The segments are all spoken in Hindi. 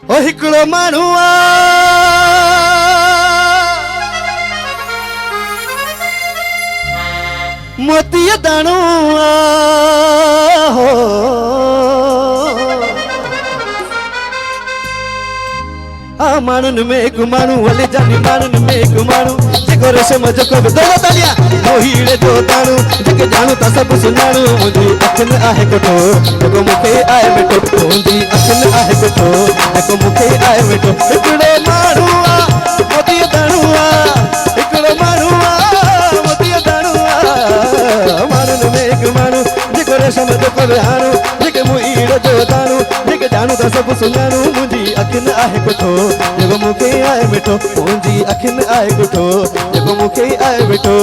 ओ हिकड़ो माण्हू मोतीअ दाणो हो आ माण्हुनि में हिकु माण्हू हले जानी माण्हुनि में हिकु माण्हू जेको रेशम जेको बि दोनो तालिया मोहीड़े जो दाणो जेके ॼाणू था सभु सुञाणू मुंहिंजी अखियुनि आहे कोठो जेको मूंखे आहे वेठो मुंहिंजी अखियुनि आहे कोठो जेको मूंखे आहे वेठो हिकिड़ो माण्हू मोतीअ दाणो हिकिड़ो माण्हू मोतीअ दाणो माण्हुनि में हिकु माण्हू जेको रेशम जेको बि हाणू जेके मोहीड़े जो दाणो जेके ॼाणू था सभु सुञाणू मुंहिंजी अखियुनि आहे कोठो जेको मूंखे आहे वेठो मुंहिंजी अखियुनि आहे कोठो जेको मूंखे आहे वेठो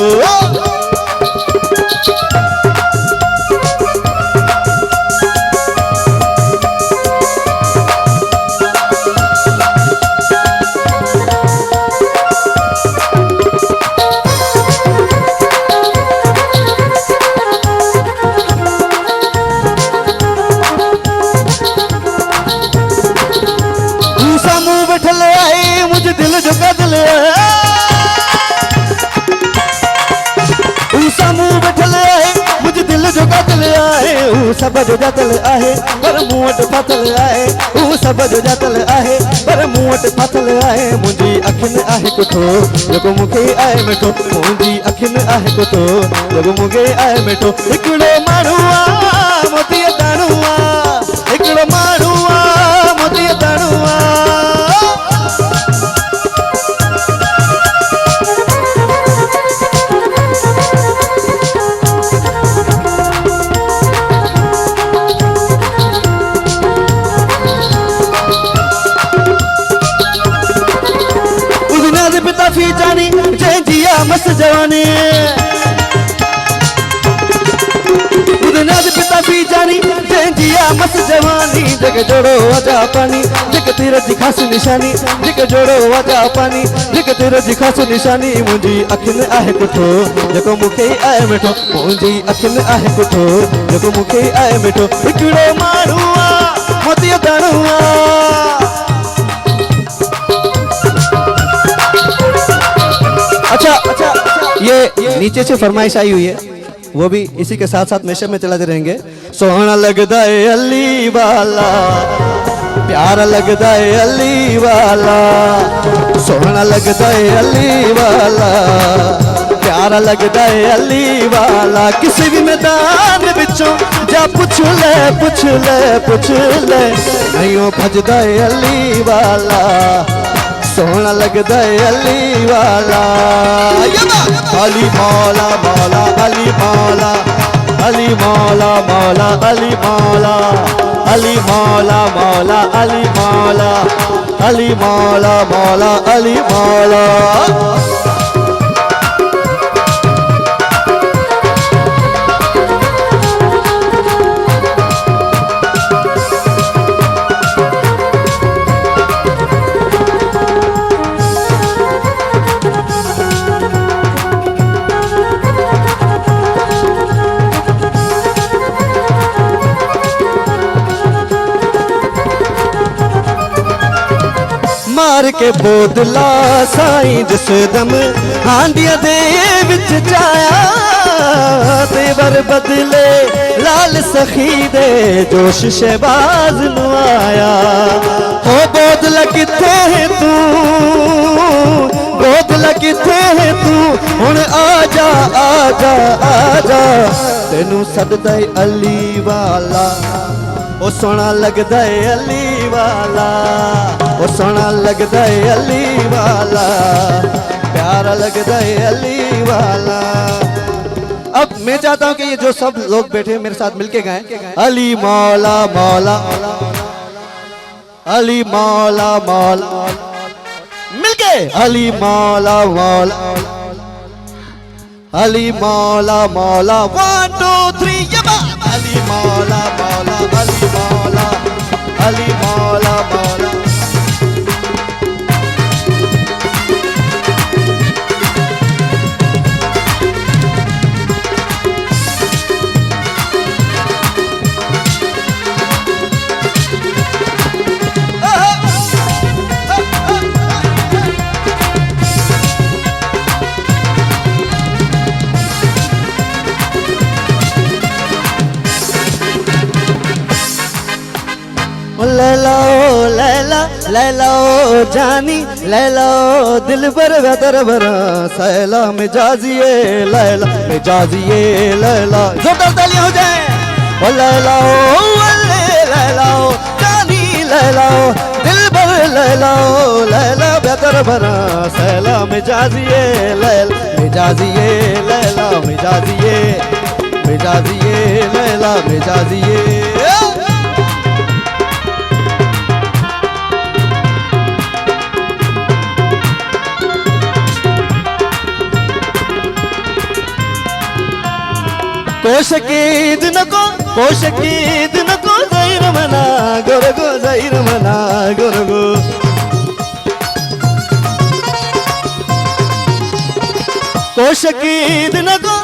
सब जो जातल आहे पर मूं वटि फाथल आहे सब जो जातल आहे पर मूं वटि फाथल आहे मुंहिंजी अखियुनि आहे कोठो जेको मूंखे आहे वेठो मुंहिंजी अखियुनि आहे कोठो जेको मूंखे आहे वेठो हिकिड़ो माण्हू मोतीअ दाणो हिकिड़ो माण्हू मोतीअ दाणो जानी जय जिया मस्त जवानी बुधनाथ पिता भी जानी जय जिया मस्त जवानी जग जोड़ो वजा पानी जग तेरा दिखास निशानी जग जोड़ो वजा पानी जग तेरा दिखास निशानी मुंहिंजी अखियुनि आहे कोठो जेको मूंखे आहे वेठो मुंहिंजी अखियुनि आहे कोठो जेको मूंखे आहे वेठो हिकिड़ो माण्हू मोतीअ दाणो अच्छा ये नीचे से फरमाइश आई हुई है वो भी इसी के साथ साथ मैशअप में चलाते रहेंगे सोहना लगदा है अली वाला प्यारा लगदा है अली वाला सोहना लगदा है अली वाला प्यारा लगदा है अली वाला किसी भी मैदान बिचों जा पूछ ले नहीं भजदा है अली वाला सोहना लगदा है अली वाला अली मौला मौला अली मौला अली मौला मौला अली मौला अली मौला मौला अली मौला अली मौला मौला अली मौला मार के बोदला साईं जिस दम हांडिया दे विच जाया तेवर बदले लाल सखी दे जोश शहबाज नु आया हो बोदला किथे है तू बोदला किथे है तू हुण आजा आजा आजा तेनू सददा अली वाला ओ सोना लगदा है अली वाला ओ सोना लगदा है अली वाला प्यारा लगदा है अली वाला। अब मैं चाहता हूँ कि ये जो सब लोग बैठे मेरे साथ मिलके गाएं अली मौला मौला अली मौला मौला मिलके अली मौला मौला अली मौला मौला 1 2 3 अली मौला मौला अली मौला अली मौला मौला लैला ओ लैला, लैला ओ जानी, लैला ओ दिल बर बेदर बरा, सैला मिजाजिए लैला, मिजाजिए लैला। जोरदार तालियां हो जाए। ओ लैला ओ लैला ओ जानी, लैला ओ दिल बर, लैला ओ लैला बेदर बरा, सैला मिजाजिए लैला, मिजाजिए लैला, मिजाजिए, मिजाजिए लैला, मिजाजिए। कोशकी दिन को जैर मना गोरगो, जैर मना गोरगो। कोशकी दिन को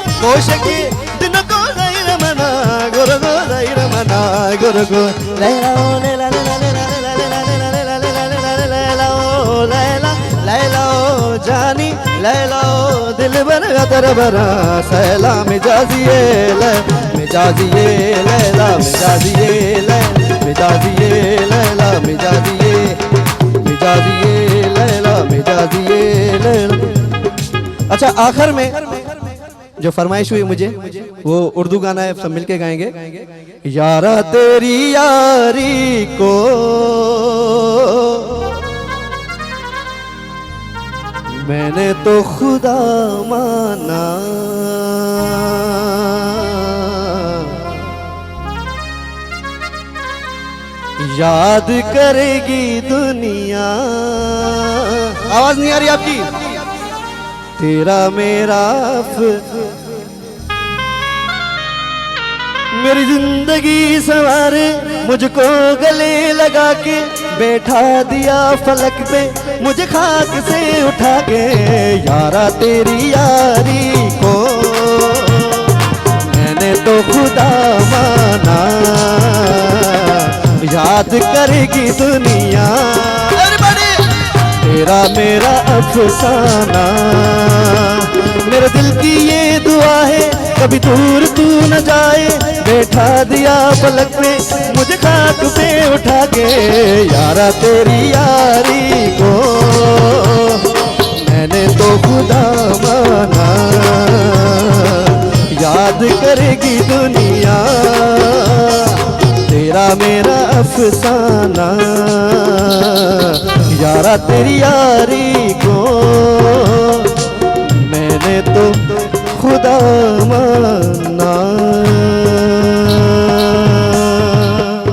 जैर मना गोरगो, जैर मना गोरगो। लैला ओ लैला, लैला लैला लैला लैला लैला ओ लैला, लैला ओ जानी, लैला ओ दिल बर बेदर बरा, सैला मिजाजिए लैला, मिजाजिए लैला, मिजाजिए लैला, मिजाजिए लैला, मिजाजिए, मिजाजिए लैला, मिजाजिए लैला। अच्छा, आखिर में जो फरमाइश हुई मुझे, वो उर्दू गाना है, सब मिलके गाएंगे। यारा तेरी यारी को मैंने तो खुदा माना, याद करेगी दुनिया। आवाज नहीं आ रही आपकी। तेरा मेरा मेरी जिंदगी संवारे, मुझको गले लगा के बैठा दिया फलक पे, मुझे खाक से उठा के। यारा तेरी यारी को मैंने तो खुदा माना, याद करेगी दुनिया। तेरा मेरा अफसाना, मेरे दिल की ये दुआ है, कभी दूर तू न जाए। बैठा दिया पलक पे, मुझे खाक पे उठा के। यारा तेरी यारी को मैंने तो खुदा माना, याद करेगी दुनिया। तेरा मेरा अफसाना, यारा तेरी यारी को मैंने तो खुदा माना।